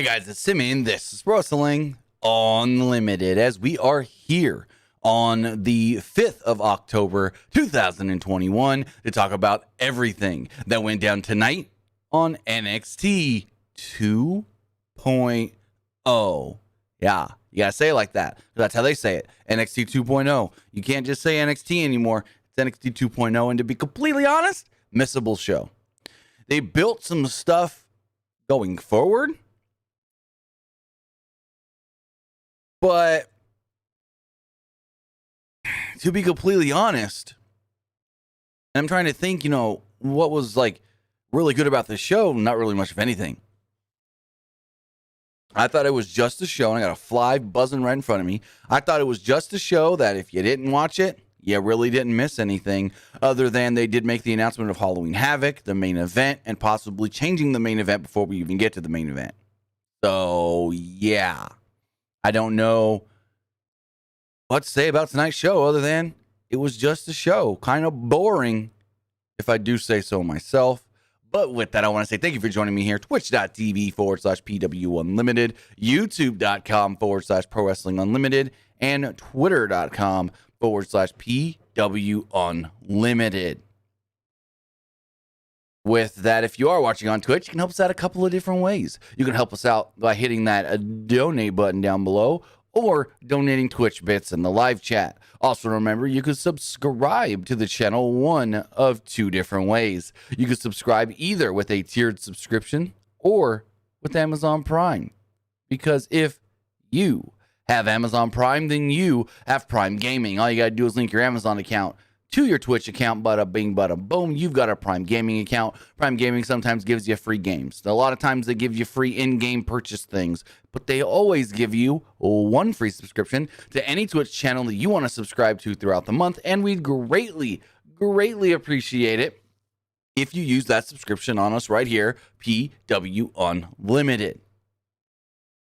Hey guys, it's Simeon. This is Wrestling Unlimited as we are here on the 5th of October 2021 to talk about everything that went down tonight on NXT 2.0. Yeah, you gotta say it like that. That's how they say it. NXT 2.0. You can't just say NXT anymore. It's NXT 2.0, and to be completely honest, missable show. They built some stuff going forward, but to be completely honest, I'm trying to think, what was like really good about the show? Not really much of anything. I thought it was just a show, and I got a fly buzzing right in front of me. I thought it was just a show that if you didn't watch it, you really didn't miss anything, other than they did make the announcement of Halloween Havoc, the main event, and possibly changing the main event before we even get to the main event. So, yeah. I don't know what to say about tonight's show other than it was just a show. Kind of boring, if I do say so myself. But with that, I want to say thank you for joining me here. Twitch.tv/PWU Unlimited, YouTube.com/Pro Wrestling Unlimited, and Twitter.com/PWU Unlimited. With that, if you are watching on Twitch, you can help us out a couple of different ways. You can help us out by hitting that donate button down below or donating Twitch bits in the live chat. Also, remember, you can subscribe to the channel one of two different ways. You can subscribe either with a tiered subscription or with Amazon Prime. Because if you have Amazon Prime, then you have Prime Gaming. All you got to do is link your Amazon account to your Twitch account, bada bing, bada boom, you've got a Prime Gaming account. Prime Gaming sometimes gives you free games. A lot of times they give you free in-game purchase things, but they always give you one free subscription to any Twitch channel that you want to subscribe to throughout the month, and we'd greatly, greatly appreciate it if you use that subscription on us right here, PW Unlimited.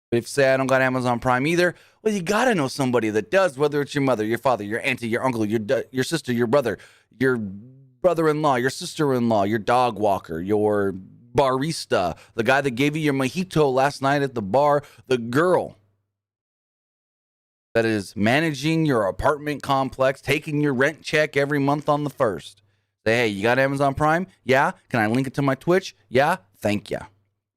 But if you say I don't got Amazon Prime either, well, you got to know somebody that does, whether it's your mother, your father, your auntie, your uncle, your sister, your brother, your brother-in-law, your sister-in-law, your dog walker, your barista, the guy that gave you your mojito last night at the bar, the girl that is managing your apartment complex, taking your rent check every month on the 1st. Say, hey, you got Amazon Prime? Yeah. Can I link it to my Twitch? Yeah. Thank you.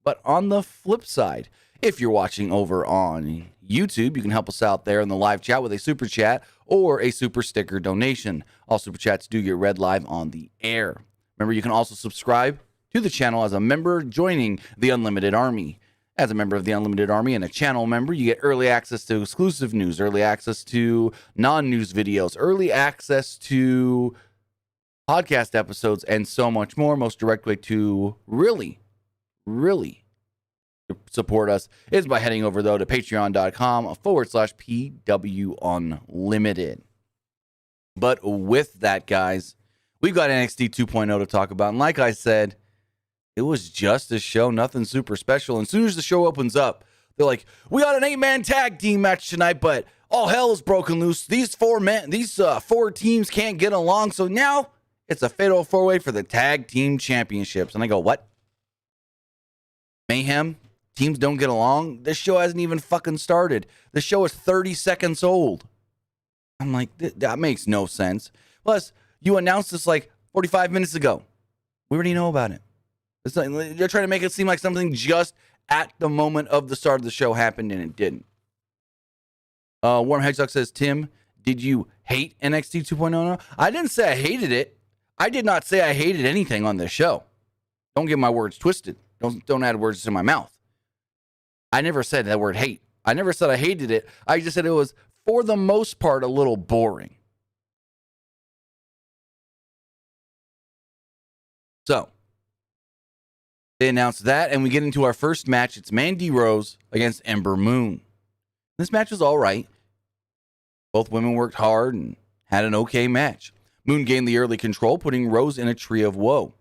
But on the flip side, if you're watching over on YouTube, you can help us out there in the live chat with a super chat or a super sticker donation. All super chats do get read live on the air. Remember, you can also subscribe to the channel as a member, joining the Unlimited Army. As a member of the Unlimited Army and a channel member, you get early access to exclusive news, early access to non-news videos, early access to podcast episodes, and so much more. Most direct way to really support us is by heading over, though, to patreon.com/PW Unlimited. But with that, guys, we've got NXT 2.0 to talk about. And like I said, it was just a show, nothing super special. And as soon as the show opens up, they're like, we got an 8-man tag team match tonight, but all hell is broken loose. These four teams can't get along. So now it's a fatal 4-way for the tag team championships. And I go, what? Mayhem? Teams don't get along? This show hasn't even fucking started. The show is 30 seconds old. I'm like, that makes no sense. Plus, you announced this like 45 minutes ago. We already know about it. They're trying to make it seem like something just at the moment of the start of the show happened, and it didn't. Warm Hedgehog says, Tim, did you hate NXT 2.0? I didn't say I hated it. I did not say I hated anything on this show. Don't get my words twisted. Don't add words to my mouth. I never said that word hate. I never said I hated it. I just said it was, for the most part, a little boring. So, they announced that, and we get into our first match. It's Mandy Rose against Ember Moon. This match was all right. Both women worked hard and had an okay match. Moon gained the early control, putting Rose in a tree of woe.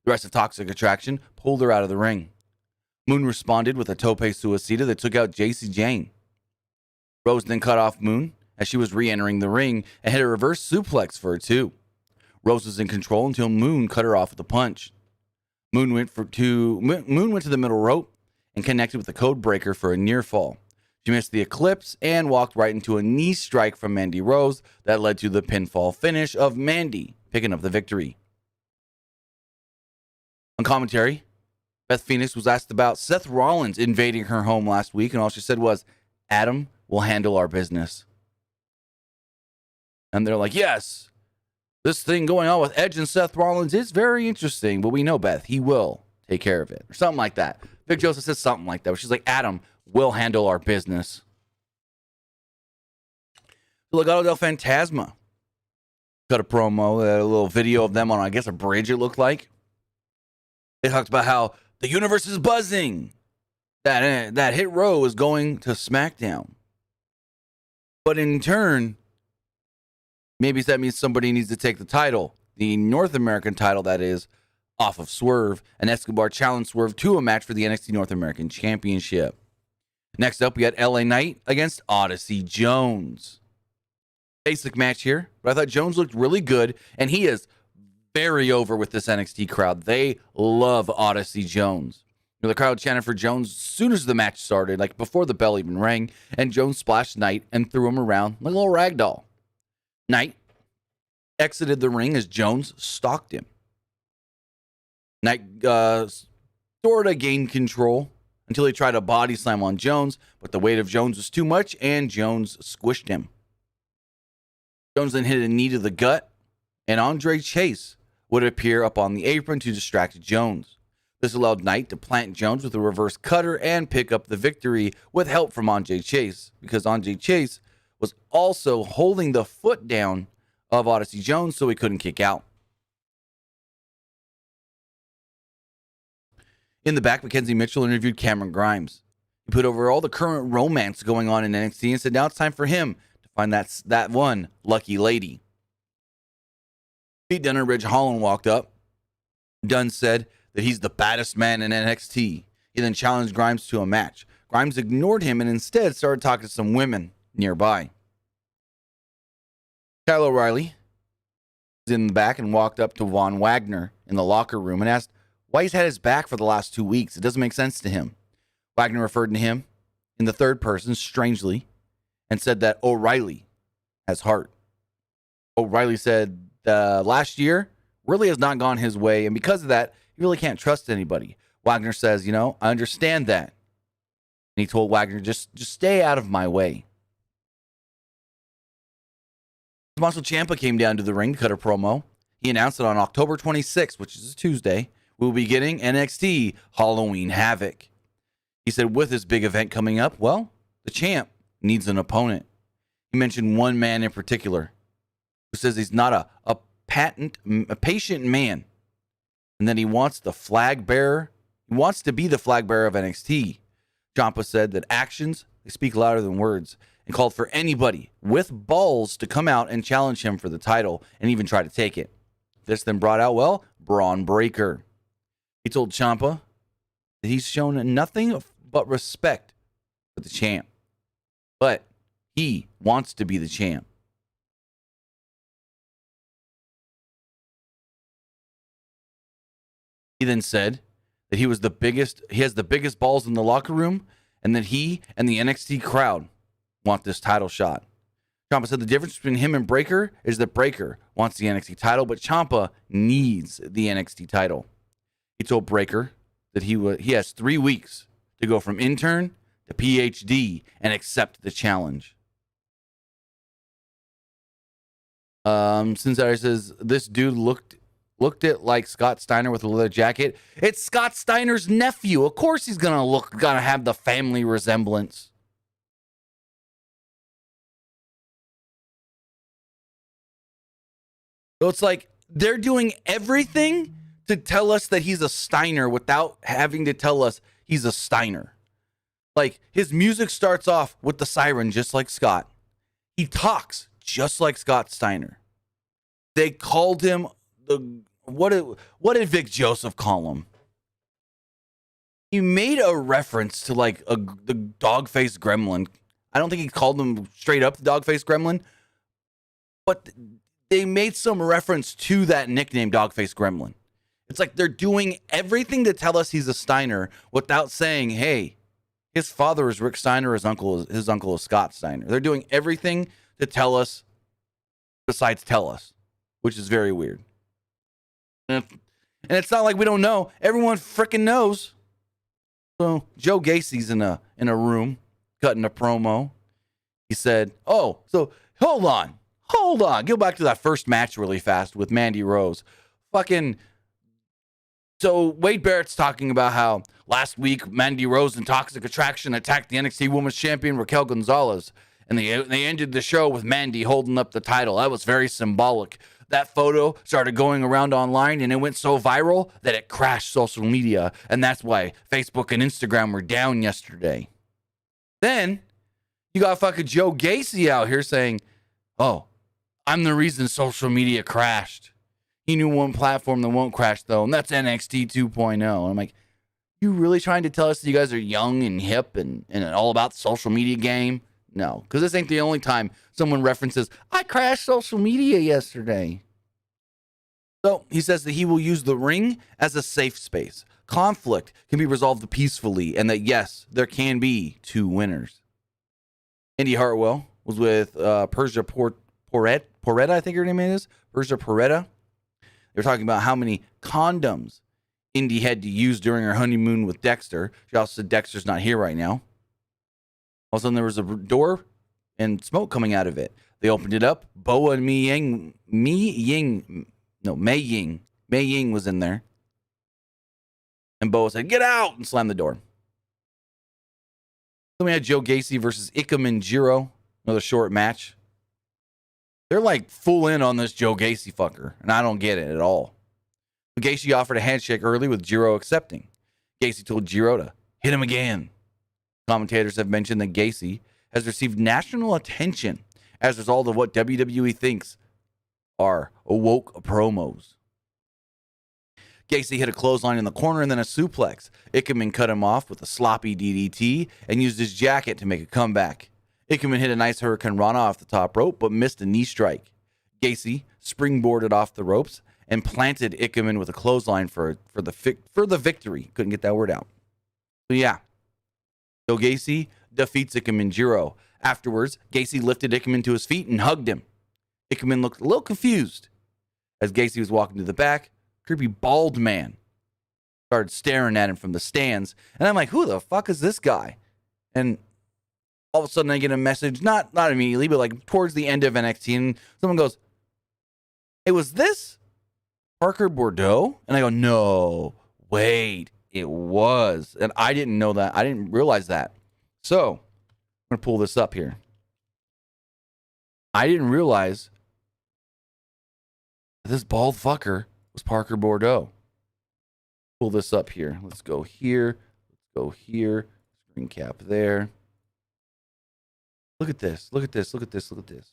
The rest of Toxic Attraction pulled her out of the ring. Moon responded with a tope suicida that took out JC Jane. Rose then cut off Moon as she was re-entering the ring and hit a reverse suplex for a 2. Rose was in control until Moon cut her off with a punch. Moon went to the middle rope and connected with the code breaker for a near fall. She missed the eclipse and walked right into a knee strike from Mandy Rose that led to the pinfall finish of Mandy, picking up the victory. On commentary, Beth Phoenix was asked about Seth Rollins invading her home last week, and all she said was, "Adam will handle our business." And they're like, yes, this thing going on with Edge and Seth Rollins is very interesting, but we know, Beth, he will take care of it. Or something like that. Vic Joseph says something like that, where she's like, Adam will handle our business. Legado del Fantasma cut a promo, a little video of them on, I guess, a bridge, it looked like. They talked about how the universe is buzzing. That Hit Row is going to SmackDown. But in turn, maybe that means somebody needs to take the title, the North American title, that is, off of Swerve, and Escobar challenged Swerve to a match for the NXT North American Championship. Next up, we got LA Knight against Odyssey Jones. Basic match here, but I thought Jones looked really good, and he is very over with this NXT crowd. They love Odyssey Jones. The crowd chanted for Jones as soon as the match started, like before the bell even rang, and Jones splashed Knight and threw him around like a little rag doll. Knight exited the ring as Jones stalked him. Knight sort of gained control until he tried a body slam on Jones, but the weight of Jones was too much, and Jones squished him. Jones then hit a knee to the gut, and Andre Chase would appear up on the apron to distract Jones. This allowed Knight to plant Jones with a reverse cutter and pick up the victory with help from Andre Chase, because Andre Chase was also holding the foot down of Odyssey Jones so he couldn't kick out. In the back, Mackenzie Mitchell interviewed Cameron Grimes. He put over all the current romance going on in NXT and said now it's time for him to find that one lucky lady. Pete Dunne and Ridge Holland walked up. Dunn said that he's the baddest man in NXT. He then challenged Grimes to a match. Grimes ignored him and instead started talking to some women nearby. Kyle O'Reilly was in the back and walked up to Von Wagner in the locker room and asked why he's had his back for the last 2 weeks. It doesn't make sense to him. Wagner referred to him in the third person, strangely, and said that O'Reilly has heart. O'Reilly said last year really has not gone his way, and because of that, he really can't trust anybody. Wagner says, I understand that. And he told Wagner, just stay out of my way. Tommaso Ciampa came down to the ring to cut a promo. He announced that on October 26th, which is a Tuesday, we'll be getting NXT Halloween Havoc. He said with this big event coming up, well, the champ needs an opponent. He mentioned one man in particular who says he's not a patient man, and that he wants the flag bearer. He wants to be the flag bearer of NXT. Ciampa said that actions, they speak louder than words, and called for anybody with balls to come out and challenge him for the title and even try to take it. This then brought out, Braun Breaker. He told Ciampa that he's shown nothing but respect for the champ, but he wants to be the champ. He then said that he has the biggest balls in the locker room, and that he and the NXT crowd want this title shot. Ciampa said the difference between him and Breaker is that Breaker wants the NXT title, but Ciampa needs the NXT title. He told Breaker that he has 3 weeks to go from intern to PhD and accept the challenge. Cincinnati says this dude looked it like Scott Steiner with a leather jacket. It's Scott Steiner's nephew. Of course he's gonna have the family resemblance. So it's like they're doing everything to tell us that he's a Steiner without having to tell us he's a Steiner. Like, his music starts off with the siren just like Scott. He talks just like Scott Steiner. They called him what did Vic Joseph call him? He made a reference to the dog-faced gremlin. I don't think he called him straight up the dog-faced gremlin, but they made some reference to that nickname, dog-faced gremlin. It's like they're doing everything to tell us he's a Steiner without saying, hey, his father is Rick Steiner, his uncle is Scott Steiner. They're doing everything to tell us besides tell us, which is very weird. And it's not like we don't know. Everyone freaking knows. So Joe Gacy's in a room cutting a promo. He said, oh, so hold on. Go back to that first match really fast with Mandy Rose. So Wade Barrett's talking about how last week Mandy Rose and Toxic Attraction attacked the NXT Women's Champion Raquel Gonzalez. And they ended the show with Mandy holding up the title. That was very symbolic. That photo started going around online, and it went so viral that it crashed social media. And that's why Facebook and Instagram were down yesterday. Then you got fucking Joe Gacy out here saying, oh, I'm the reason social media crashed. He knew one platform that won't crash, though, and that's NXT 2.0. And I'm like, you really trying to tell us that you guys are young and hip and all about the social media game? No, because this ain't the only time someone references, I crashed social media yesterday. So he says that he will use the ring as a safe space. Conflict can be resolved peacefully, and that, yes, there can be two winners. Indy Hartwell was with Persia Porretta, I think her name is. Persia Porretta. They were talking about how many condoms Indy had to use during her honeymoon with Dexter. She also said Dexter's not here right now. All of a sudden, there was a door and smoke coming out of it. They opened it up. Boa and Mei Ying was in there. And Boa said, get out, and slammed the door. Then we had Joe Gacy versus Ikemen Jiro. Another short match. They're like full in on this Joe Gacy fucker, and I don't get it at all. Gacy offered a handshake early with Jiro accepting. Gacy told Jiro to hit him again. Commentators have mentioned that Gacy has received national attention as a result of what WWE thinks are woke promos. Gacy hit a clothesline in the corner and then a suplex. Ikemen cut him off with a sloppy DDT and used his jacket to make a comeback. Ikemen hit a nice Hurricane Rana off the top rope, but missed a knee strike. Gacy springboarded off the ropes and planted Ikemen with a clothesline for the victory. Couldn't get that word out. So yeah, Joe Gacy defeats Ikemen Jiro. Afterwards, Gacy lifted Ikemen to his feet and hugged him. Ikemen looked a little confused. As Gacy was walking to the back, creepy bald man started staring at him from the stands. And I'm like, who the fuck is this guy? And all of a sudden I get a message, not immediately, but like towards the end of NXT, and someone goes, hey, was this Parker Bordeaux? And I go, no, wait, it was. And I didn't know that. I didn't realize that. So I'm going to pull this up here. I didn't realize that this bald fucker was Parker Bordeaux. Pull this up here. Let's go here. Let's go here. Screen cap there. Look at this. Look at this. Look at this. Look at this.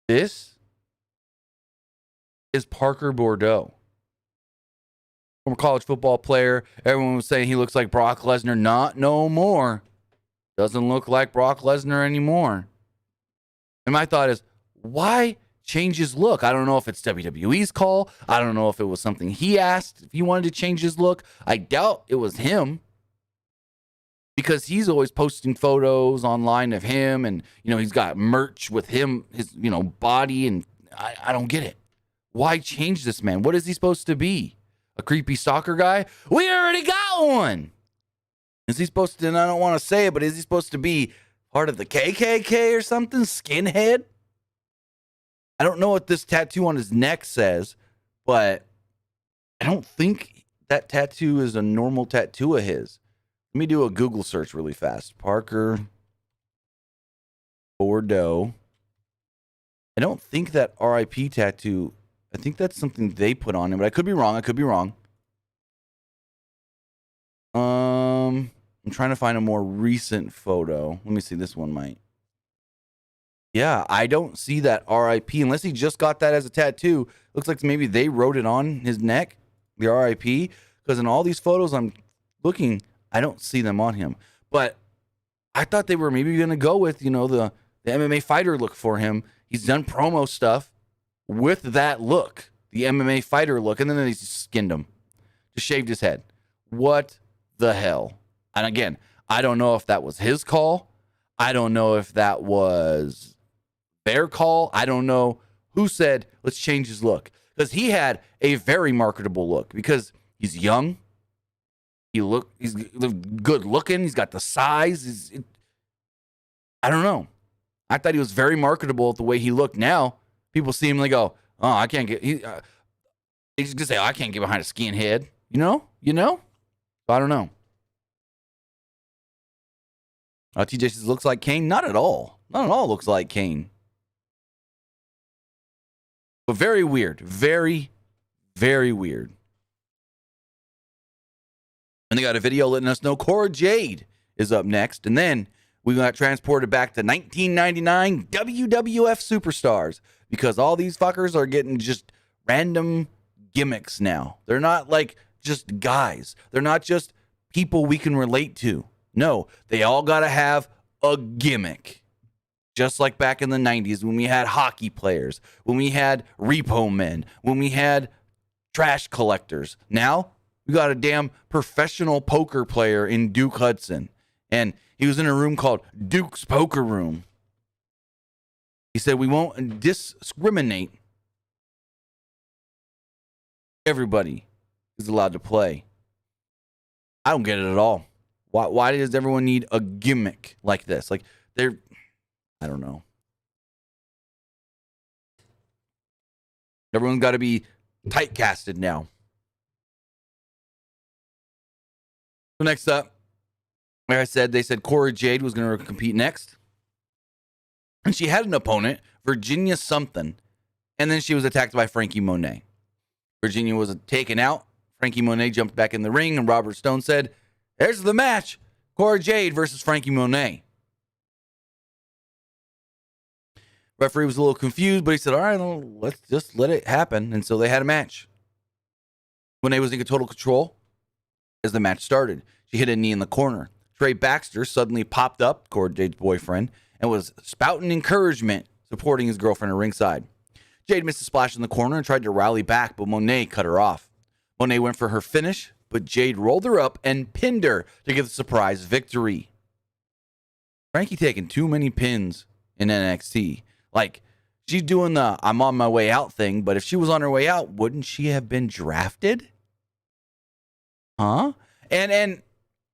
This is Parker Bordeaux. Former college football player. Everyone was saying he looks like Brock Lesnar. Not no more. Doesn't look like Brock Lesnar anymore. And my thought is, why change his look? I don't know if it's WWE's call. I don't know if it was something he asked if he wanted to change his look. I doubt it was him, because he's always posting photos online of him, and he's got merch with him, his body, and I don't get it. Why change this man? What is he supposed to be? A creepy soccer guy? We already got one. Is he supposed to, and I don't want to say it, but is he supposed to be part of the KKK or something? Skinhead? I don't know what this tattoo on his neck says, but I don't think that tattoo is a normal tattoo of his. Let me do a Google search really fast. Parker Bordeaux. I don't think that RIP tattoo, I think that's something they put on him, but I could be wrong. I'm trying to find a more recent photo. Let me see. This one might. Yeah, I don't see that RIP unless he just got that as a tattoo. Looks like maybe they wrote it on his neck, the RIP, because in all these photos I'm looking, I don't see them on him. But I thought they were maybe going to go with, the MMA fighter look for him. he's done promo stuff with that look, the MMA fighter look, and then he skinned him, just shaved his head. What the hell? And again, I don't know if that was his call. I don't know if that was their call. I don't know who said, let's change his look. Because he had a very marketable look because he's young. He's good looking. He's got the size. I don't know. I thought he was very marketable the way he looked. Now, people see him and they go, oh, I can't get, they just gonna say, oh, I can't get behind a skinhead. You know? I don't know. TJ says, looks like Kane. Not at all. Not at all looks like Kane. But very weird. Very, very weird. And they got a video letting us know Cora Jade is up next. And then we got transported back to 1999 WWF Superstars because all these fuckers are getting just random gimmicks now. They're not like just guys. They're not just people we can relate to. No, they all got to have a gimmick. Just like back in the 90s when we had hockey players, when we had repo men, when we had trash collectors. Now, we got a damn professional poker player in Duke Hudson. And he was in a room called Duke's Poker Room. He said, we won't discriminate. Everybody is allowed to play. I don't get it at all. Why does everyone need a gimmick like this? Like, I don't know. Everyone's got to be typecasted now. So next up, like I said, they said Cora Jade was going to compete next. And she had an opponent, Virginia something. And then she was attacked by Frankie Monet. Virginia was taken out. Frankie Monet jumped back in the ring. And Robert Stone said, there's the match. Cora Jade versus Frankie Monet. Referee was a little confused, but he said, all right, let's just let it happen. And so they had a match. Monet was in total control as the match started. She hit a knee in the corner. Trey Baxter suddenly popped up, Cora Jade's boyfriend, and was spouting encouragement, supporting his girlfriend at ringside. Jade missed a splash in the corner and tried to rally back, but Monet cut her off. Monet went for her finish, but Jade rolled her up and pinned her to get the surprise victory. Frankie taking too many pins in NXT. Like, she's doing the I'm on my way out thing, but if she was on her way out, wouldn't she have been drafted? Huh? And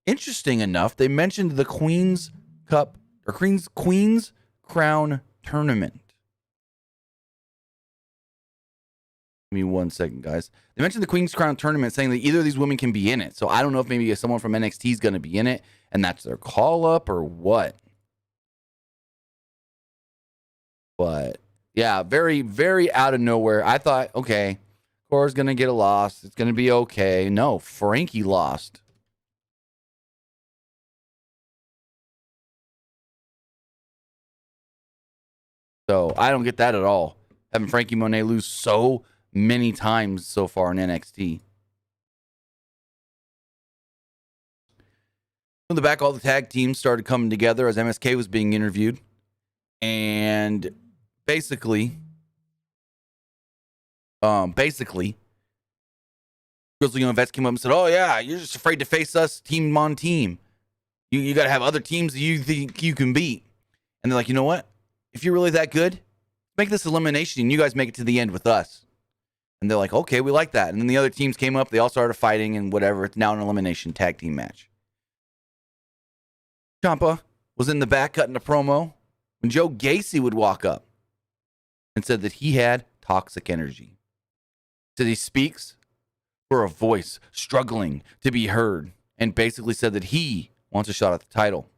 interesting enough, they mentioned the Queen's Cup or Queen's Crown Tournament. Give me 1 second, guys. They mentioned the Queen's Crown Tournament, saying that either of these women can be in it. So I don't know if maybe someone from NXT is going to be in it, and that's their call up or what. But yeah, very, very out of nowhere. I thought, okay, Cora's going to get a loss. It's going to be okay. No, Frankie lost. So I don't get that at all. Having Frankie Monet lose so many times so far in NXT. In the back, all the tag teams started coming together as MSK was being interviewed. And basically, Grizzly Young Vets came up and said, oh, yeah, you're just afraid to face us team on team. You got to have other teams that you think you can beat. And they're like, you know what? If you're really that good, make this elimination and you guys make it to the end with us. And they're like, okay, we like that. And then the other teams came up. They all started fighting and whatever. It's now an elimination tag team match. Ciampa was in the back cutting a promo when Joe Gacy would walk up and said that he had toxic energy. Said he speaks for a voice struggling to be heard and basically said that he wants a shot at the title.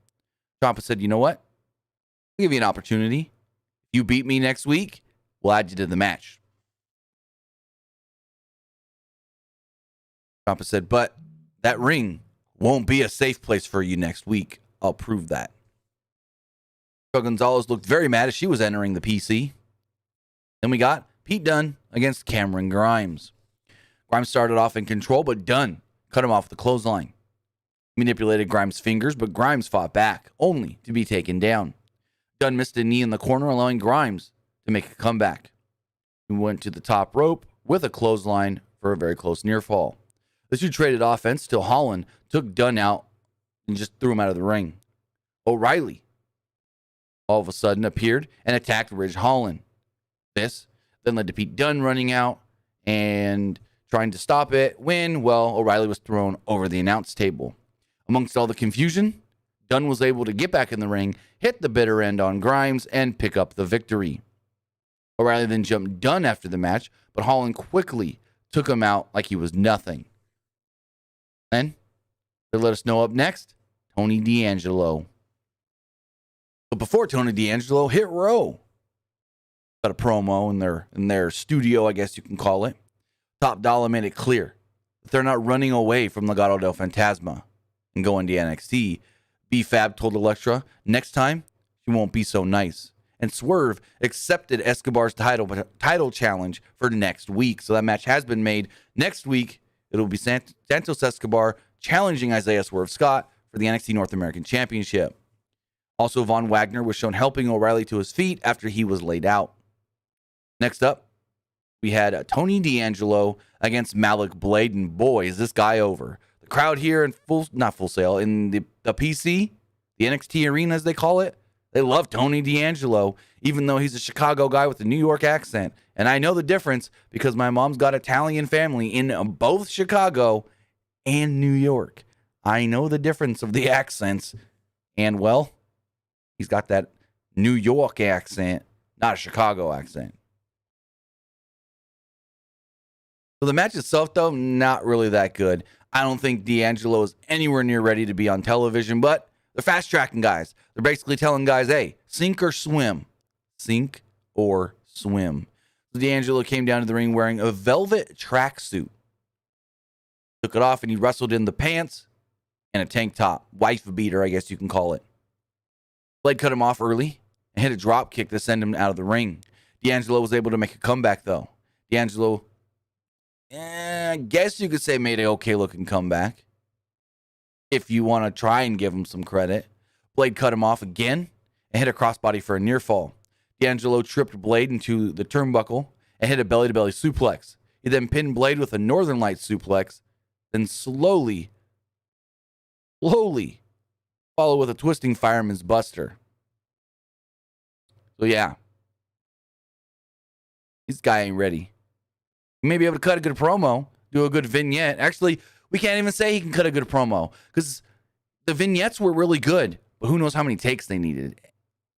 Ciampa said, you know what? I'll give you an opportunity. If you beat me next week, we'll add you to the match. Ciampa said, but that ring won't be a safe place for you next week. I'll prove that. Gonzalez looked very mad as she was entering the PC. Then we got Pete Dunn against Cameron Grimes. Grimes started off in control, but Dunn cut him off with the clothesline. He manipulated Grimes' fingers, but Grimes fought back, only to be taken down. Dunn missed a knee in the corner, allowing Grimes to make a comeback. He went to the top rope with a clothesline for a very close near fall. The two traded offense till Holland took Dunn out and just threw him out of the ring. O'Reilly all of a sudden appeared and attacked Ridge Holland. This then led to Pete Dunne running out and trying to stop it when, well, O'Reilly was thrown over the announce table. Amongst all the confusion, Dunn was able to get back in the ring, hit the bitter end on Grimes, and pick up the victory. O'Reilly then jumped Dunn after the match, but Holland quickly took him out like he was nothing. Then, they let us know up next, Tony D'Angelo. But before Tony D'Angelo hit row, got a promo in their studio, I guess you can call it. Top Dollar made it clear that they're not running away from Legado del Fantasma and going to NXT. B-Fab told Elektra, next time, she won't be so nice. And Swerve accepted Escobar's title challenge for next week. So that match has been made. Next week, it'll be Santos Escobar challenging Isaiah Swerve Scott for the NXT North American Championship. Also, Von Wagner was shown helping O'Reilly to his feet after he was laid out. Next up, we had Tony D'Angelo against Malik Blade, and boy, is this guy over. The crowd here in not Full Sail, in the PC, the NXT arena as they call it, they love Tony D'Angelo, even though he's a Chicago guy with a New York accent. And I know the difference because my mom's got Italian family in both Chicago and New York. I know the difference of the accents. And, well, he's got that New York accent, not a Chicago accent. So the match itself, though, not really that good. I don't think D'Angelo is anywhere near ready to be on television, but they're fast-tracking guys. They're basically telling guys, hey, sink or swim. Sink or swim. So D'Angelo came down to the ring wearing a velvet tracksuit. Took it off, and he wrestled in the pants and a tank top. Wife beater, I guess you can call it. Blade cut him off early and hit a drop kick to send him out of the ring. D'Angelo was able to make a comeback, though. D'Angelo, I guess you could say made an okay-looking comeback. If you want to try and give him some credit. Blade cut him off again and hit a crossbody for a near fall. D'Angelo tripped Blade into the turnbuckle and hit a belly-to-belly suplex. He then pinned Blade with a Northern Light suplex, then slowly followed with a twisting fireman's buster. So yeah, this guy ain't ready. He may be able to cut a good promo, do a good vignette. Actually, we can't even say he can cut a good promo because the vignettes were really good, but who knows how many takes they needed.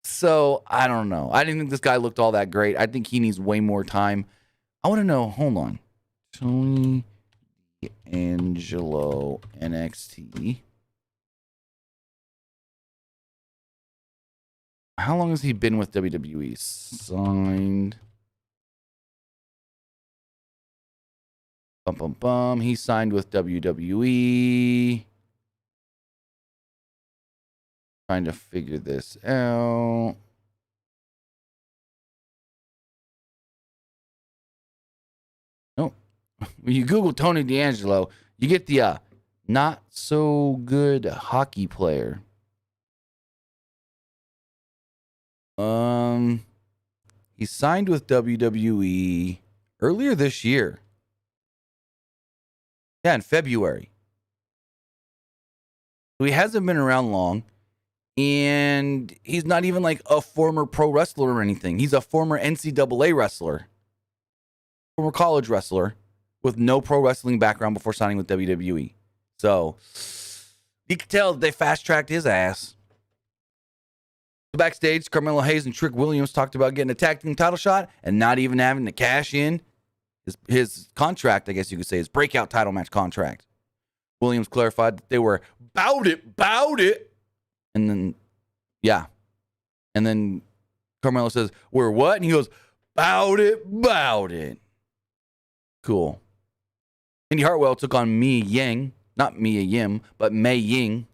So I don't know. I didn't think this guy looked all that great. I think he needs way more time. I want to know, hold on. Tony D'Angelo NXT. How long has he been with WWE? Signed. He signed with WWE. Trying to figure this out. No. When you Google Tony D'Angelo, you get the not so good hockey player. He signed with WWE earlier this year. Yeah, in February. So he hasn't been around long, and he's not even like a former pro wrestler or anything. He's a former NCAA wrestler, former college wrestler with no pro wrestling background before signing with WWE. So you can tell they fast-tracked his ass. Backstage, Carmelo Hayes and Trick Williams talked about getting a tag team title shot and not even having to cash in his contract, I guess you could say, his breakout title match contract. Williams clarified that they were bout it. And then, yeah. And then Carmelo says, we're what? And he goes, bout it. Cool. Indy Hartwell took on Mia Yang, not Mia Yim, but Mei Ying.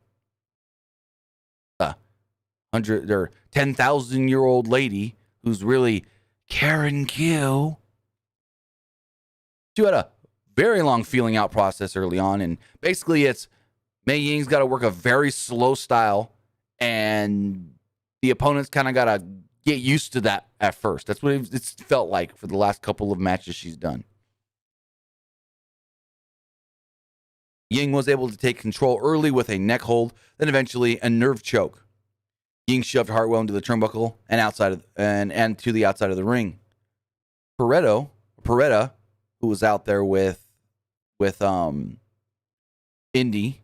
100 or 10,000-year-old lady who's really Karen Q. She had a very long feeling out process early on, and basically it's Mei Ying's got to work a very slow style, and the opponent's kind of got to get used to that at first. That's what it's felt like for the last couple of matches she's done. Ying was able to take control early with a neck hold, then eventually a nerve choke. Ying shoved Hartwell into the turnbuckle and to the outside of the ring. Peretta, who was out there with Indy,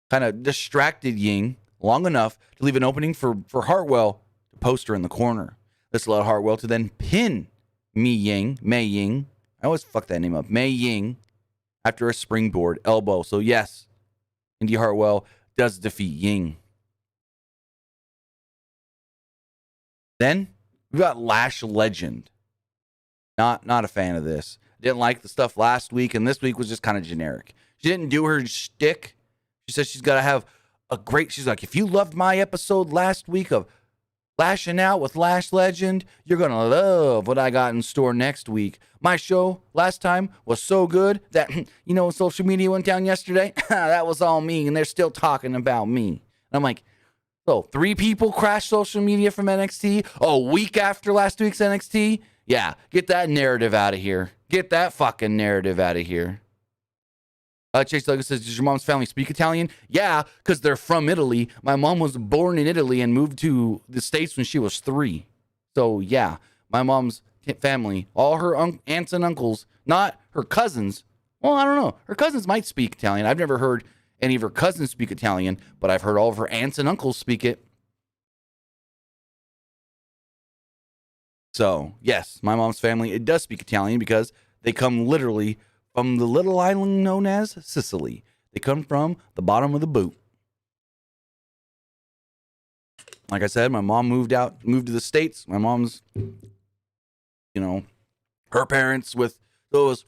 kind of distracted Ying long enough to leave an opening for Hartwell to post her in the corner. This allowed Hartwell to then pin Mei Ying. I always fuck that name up. Mei Ying after a springboard elbow. So yes, Indy Hartwell does defeat Ying. Then we got Lash Legend. Not a fan of this. Didn't like the stuff last week, and this week was just kind of generic. She didn't do her shtick. She said she's got to have a great... She's like, if you loved my episode last week of Lashing Out with Lash Legend, you're going to love what I got in store next week. My show last time was so good that, social media went down yesterday. That was all me, and they're still talking about me. And I'm like, so 3 people crashed social media from NXT a week after last week's NXT? Yeah, get that narrative out of here. Get that fucking narrative out of here. Chase Douglas says, does your mom's family speak Italian? Yeah, because they're from Italy. My mom was born in Italy and moved to the States when she was 3. So, yeah, my mom's family, all her aunts and uncles, not her cousins. Well, I don't know. Her cousins might speak Italian. I've never heard any of her cousins speak Italian, but I've heard all of her aunts and uncles speak it. So, yes, my mom's family, it does speak Italian because they come literally from the little island known as Sicily. They come from the bottom of the boot. Like I said, my mom moved to the States. My mom's, her parents with those,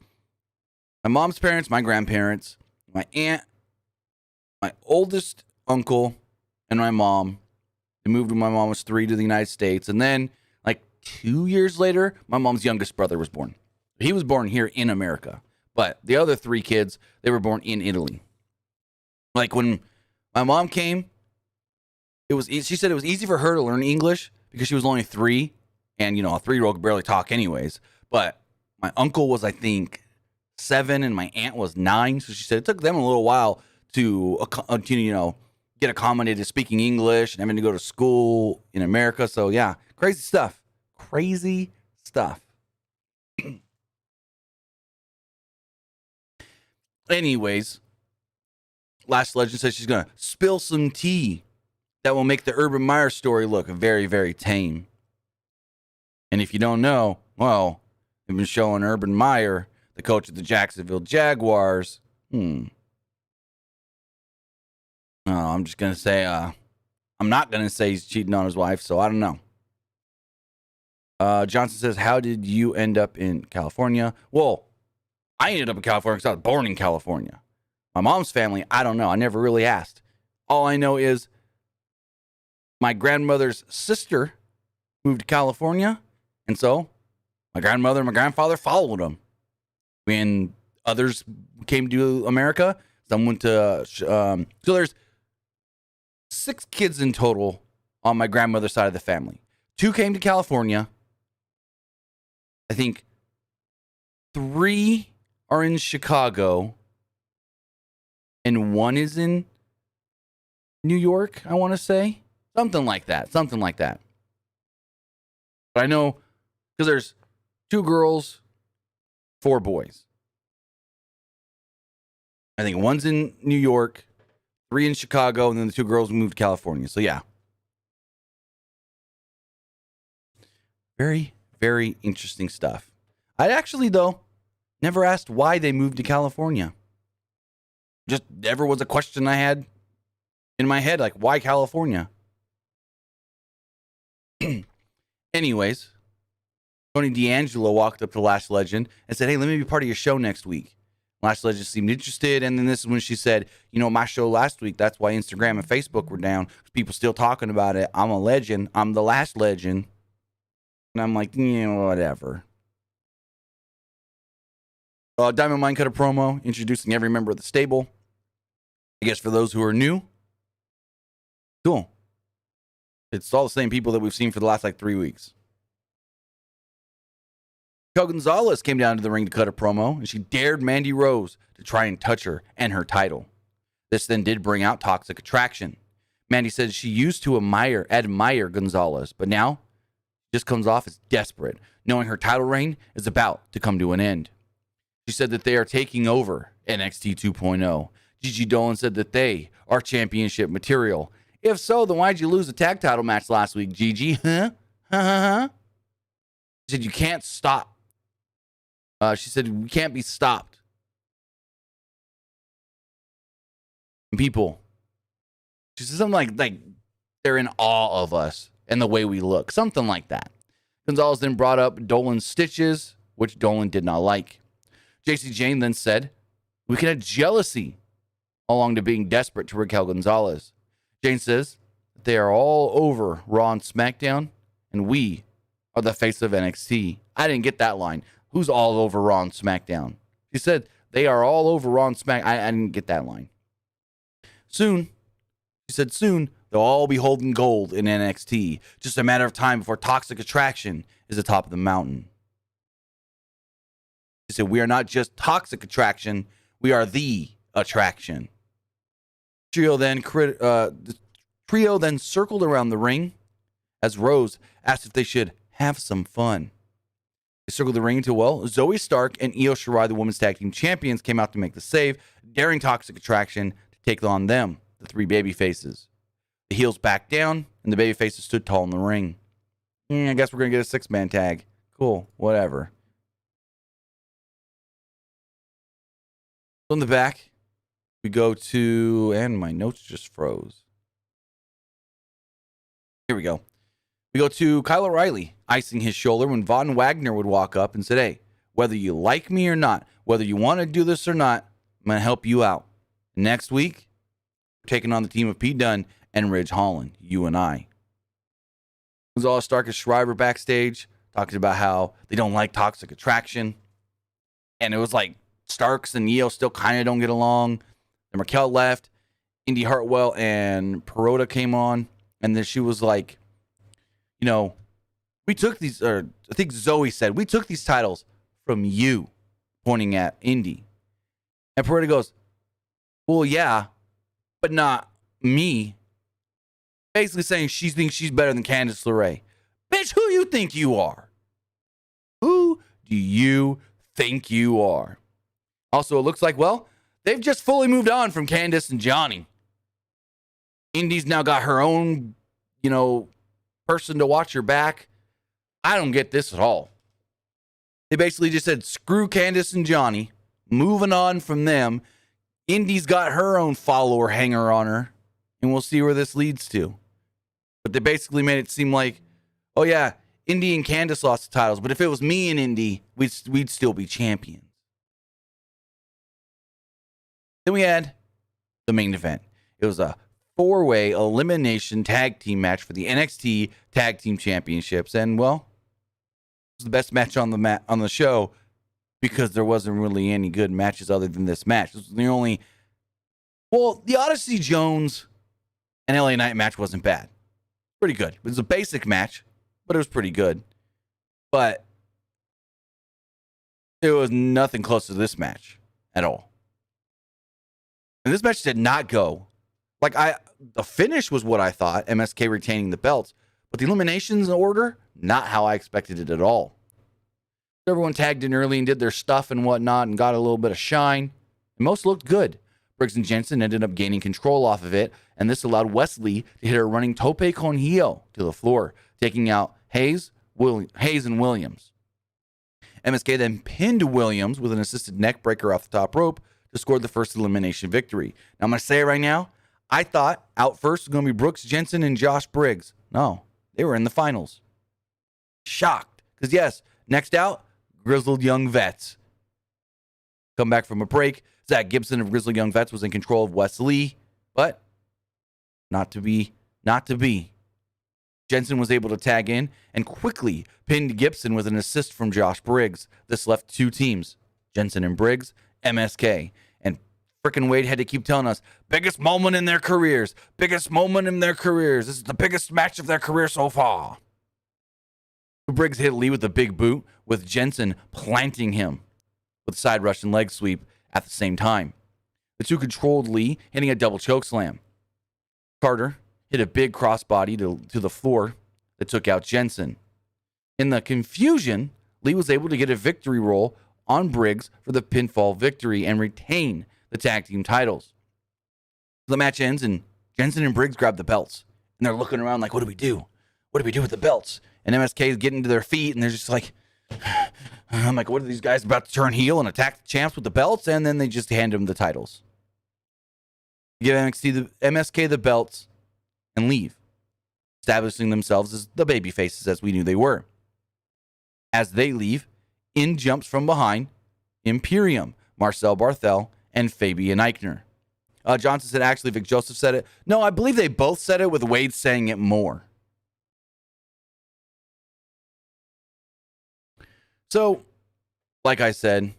my mom's parents, my grandparents, my aunt, my oldest uncle, and my mom. They moved when my mom was 3 to the United States. And then, 2 years later, my mom's youngest brother was born. He was born here in America. But the other 3 kids, they were born in Italy. When my mom came, she said it was easy for her to learn English because she was only 3. And, a 3-year-old could barely talk anyways. But my uncle was, I think, 7 and my aunt was 9. So she said it took them a little while to, get accommodated to speaking English and having to go to school in America. So, yeah, crazy stuff. Crazy stuff. Anyways, Lash Legend says she's going to spill some tea that will make the Urban Meyer story look very, very tame. And if you don't know, well, they've been showing Urban Meyer, the coach of the Jacksonville Jaguars. Oh, I'm just going to say, I'm not going to say he's cheating on his wife, so I don't know. Johnson says, how did you end up in California? Well, I ended up in California because I was born in California. My mom's family, I don't know. I never really asked. All I know is my grandmother's sister moved to California, and so my grandmother and my grandfather followed them. When others came to America, some went to... so there's 6 kids in total on my grandmother's side of the family. 2 came to California. I think 3 are in Chicago, and 1 is in New York, I want to say. Something like that. But I know, because there's 2 girls, 4 boys. I think 1's in New York, 3 in Chicago, and then the 2 girls moved to California. So, yeah. Very, very interesting stuff. I actually, though, never asked why they moved to California. Just never was a question I had in my head, why California? Anyways, Tony D'Angelo walked up to Lash Legend and said, hey, let me be part of your show next week. Lash Legend seemed interested, and then this is when she said, my show last week, that's why Instagram and Facebook were down. People still talking about it. I'm a legend. I'm the Lash Legend. And I'm like, whatever. Diamond Mine cut a promo introducing every member of the stable. I guess for those who are new, cool. It's all the same people that we've seen for the last 3 weeks. Raquel Gonzalez came down to the ring to cut a promo, and she dared Mandy Rose to try and touch her and her title. This then did bring out toxic attraction. Mandy said she used to admire Gonzalez, but now just comes off as desperate, knowing her title reign is about to come to an end. She said that they are taking over NXT 2.0. Gigi Dolan said that they are championship material. If so, then why'd you lose the tag title match last week, Gigi? Huh? She said you can't stop. She said we can't be stopped. People. She said something like they're in awe of us and the way we look. Something like that. Gonzalez then brought up Dolan's stitches, which Dolan did not like. JC Jane then said, we can add jealousy along to being desperate to Raquel Gonzalez. Jane says that they are all over Raw and SmackDown, and we are the face of NXT. I didn't get that line. Who's all over Raw and SmackDown? She said they are all over Raw and SmackDown. I didn't get that line. Soon, she said soon, they'll all be holding gold in NXT. Just a matter of time before Toxic Attraction is the top of the mountain. She said, we are not just Toxic Attraction, we are the attraction. The trio then circled around the ring as Rose asked if they should have some fun. They circled the ring until, Zoe Stark and Io Shirai, the women's tag team champions, came out to make the save, daring Toxic Attraction to take on them, the three baby faces. The heels backed down, and the baby faces stood tall in the ring. I guess we're going to get a 6-man tag. Cool, whatever. So in the back, we go to, and my notes just froze. Here we go. We go to Kyle O'Reilly icing his shoulder when Von Wagner would walk up and said, hey, whether you like me or not, whether you want to do this or not, I'm going to help you out. Next week, we're taking on the team of Pete Dunn and Ridge Holland, you and I. It was all Stark and Shriver backstage talking about how they don't like Toxic Attraction. And it was like Starks and Io still kind of don't get along. Then Raquel left. Indy Hartwell and Perota came on. And then she was like, we took these, or I think Zoe said, we took these titles from you, pointing at Indy. And Perota goes, well, yeah, but not me. Basically saying she thinks she's better than Candice LeRae. Bitch, who you think you are? Who do you think you are? Also, it looks like, they've just fully moved on from Candice and Johnny. Indy's now got her own, person to watch her back. I don't get this at all. They basically just said, screw Candice and Johnny. Moving on from them. Indy's got her own follower hanger on her. And we'll see where this leads to. But they basically made it seem like, oh yeah, Indy and Candice lost the titles. But if it was me and Indy, we'd still be champions. Then we had the main event. It was a 4-way elimination tag team match for the NXT Tag Team Championships. And, it was the best match on the show because there wasn't really any good matches other than this match. This was the only... the Odyssey Jones and LA Knight match wasn't bad. Pretty good. It was a basic match, but it was pretty good. But it was nothing close to this match at all. And this match did not go. The finish was what I thought, MSK retaining the belts. But the eliminations order, not how I expected it at all. Everyone tagged in early and did their stuff and whatnot and got a little bit of shine. And most looked good. Briggs and Jensen ended up gaining control off of it, and this allowed Wesley to hit a running tope con hilo to the floor, taking out Hayes and Williams. MSK then pinned Williams with an assisted neck breaker off the top rope to score the first elimination victory. Now, I'm going to say it right now. I thought out first was going to be Brooks Jensen and Josh Briggs. No, they were in the finals. Shocked. Because, yes, next out, Grizzled Young Vets. Come back from a break. Zach Gibson of Grizzled Young Vets was in control of Wesley, but not to be. Jensen was able to tag in and quickly pinned Gibson with an assist from Josh Briggs. This left two teams, Jensen and Briggs, MSK, and Frickin' Wade had to keep telling us, biggest moment in their careers. Biggest moment in their careers. This is the biggest match of their career so far. Briggs hit Lee with a big boot, with Jensen planting him with side rush and leg sweep at the same time. The two controlled Lee, hitting a double choke slam. Carter hit a big crossbody to the floor that took out Jensen. In the confusion, Lee was able to get a victory roll on Briggs for the pinfall victory and retain the tag team titles. The match ends and Jensen and Briggs grab the belts. And they're looking around like, what do we do? What do we do with the belts? And MSK is getting to their feet and they're just like, I'm like, what are these guys about to turn heel and attack the champs with the belts? And then they just hand them the titles. Give MSK the belts and leave, establishing themselves as the baby faces as we knew they were. As they leave, in jumps from behind Imperium, Marcel Barthel, and Fabian Eichner. Johnson said, actually, Vic Joseph said it. No, I believe they both said it with Wade saying it more. So, like I said,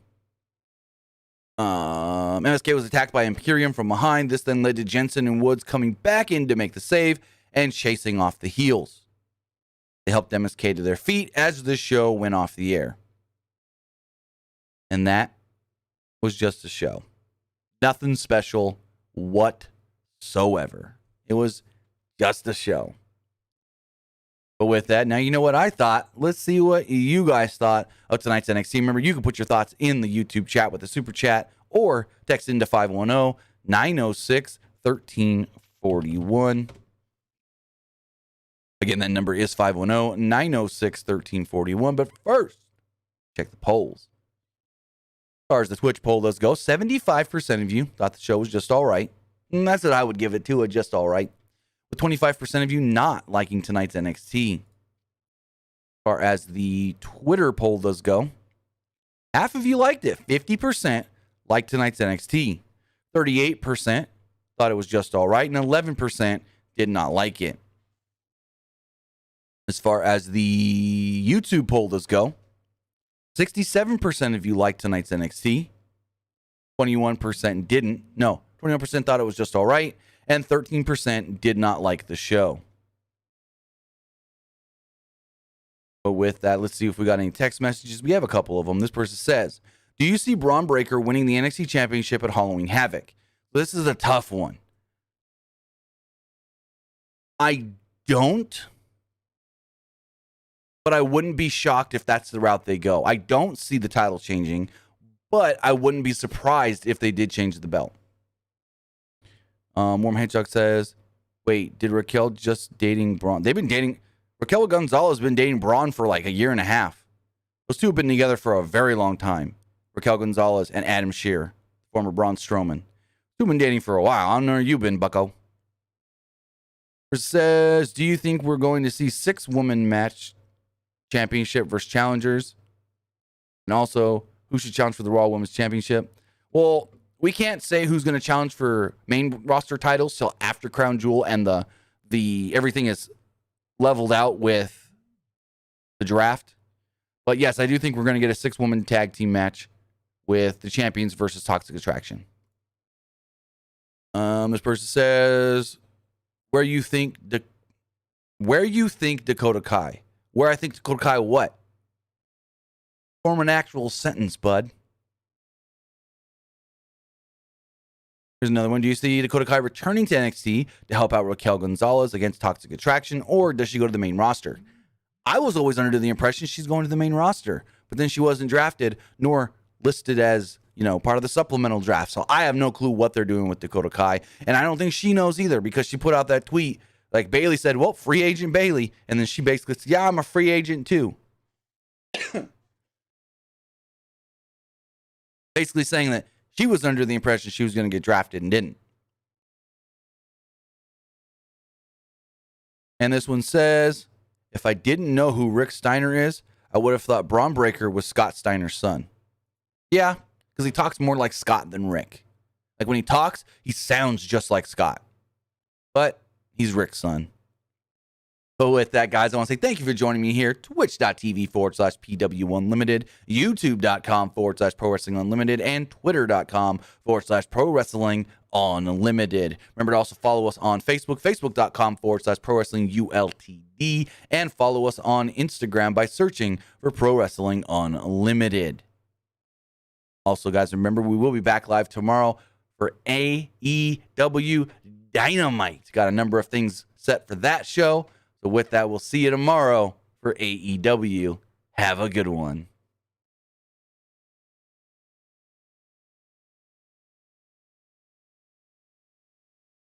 MSK was attacked by Imperium from behind. This then led to Jensen and Woods coming back in to make the save and chasing off the heels. They helped MSK to their feet as the show went off the air. And that was just a show. Nothing special whatsoever. It was just a show. But with that, now you know what I thought. Let's see what you guys thought of tonight's NXT. Remember, you can put your thoughts in the YouTube chat with a super chat or text into 510-906-1341. Again, that number is 510-906-1341. But first, check the polls. As far as the Twitch poll does go, 75% of you thought the show was just all right. And that's what I would give it to, a just all right. With 25% of you not liking tonight's NXT. As far as the Twitter poll does go, half of you liked it. 50% liked tonight's NXT. 38% thought it was just all right. And 11% did not like it. As far as the YouTube poll does go, 67% of you liked tonight's NXT. 21% didn't. No, 21% thought it was just all right. And 13% did not like the show. But with that, let's see if we got any text messages. We have a couple of them. This person says, do you see Braun Breaker winning the NXT Championship at Halloween Havoc? This is a tough one. I don't. But I wouldn't be shocked if that's the route they go. I don't see the title changing, but I wouldn't be surprised if they did change the belt. Warm Hedgehog says, wait, did Raquel just dating Braun? They've been dating. Raquel Gonzalez has been dating Braun for like a year and a half. Those two have been together for a very long time. Raquel Gonzalez and Adam Shear, former Braun Strowman. Two have been dating for a while. I don't know where you've been, bucko. It says, do you think we're going to see 6-woman match championship versus challengers? And also, who should challenge for the Raw Women's Championship? Well, we can't say who's going to challenge for main roster titles till after Crown Jewel and the everything is leveled out with the draft. But yes, I do think we're going to get a 6-woman tag team match with the champions versus Toxic Attraction. This person says, where you think Dakota Kai? Where I think Dakota Kai what? Form an actual sentence, bud. Here's another one. Do you see Dakota Kai returning to NXT to help out Raquel Gonzalez against Toxic Attraction, or does she go to the main roster? I was always under the impression she's going to the main roster, but then she wasn't drafted nor listed as, part of the supplemental draft. So I have no clue what they're doing with Dakota Kai, and I don't think she knows either because she put out that tweet. Like Bailey said, well, free agent Bailey, and then she basically said, yeah, I'm a free agent too. Basically saying that she was under the impression she was going to get drafted and didn't. And this one says, if I didn't know who Rick Steiner is, I would have thought Braun Breaker was Scott Steiner's son. Yeah, because he talks more like Scott than Rick. Like when he talks, he sounds just like Scott. But he's Rick's son. But with that, guys, I want to say thank you for joining me here. Twitch.tv/PW Unlimited, YouTube.com/Pro Wrestling Unlimited, and Twitter.com/Pro Wrestling Unlimited. Remember to also follow us on Facebook, Facebook.com/Pro Wrestling ULTD, and follow us on Instagram by searching for Pro Wrestling Unlimited. Also, guys, remember we will be back live tomorrow for AEW Dynamite. Got a number of things set for that show. So with that, we'll see you tomorrow for AEW. Have a good one.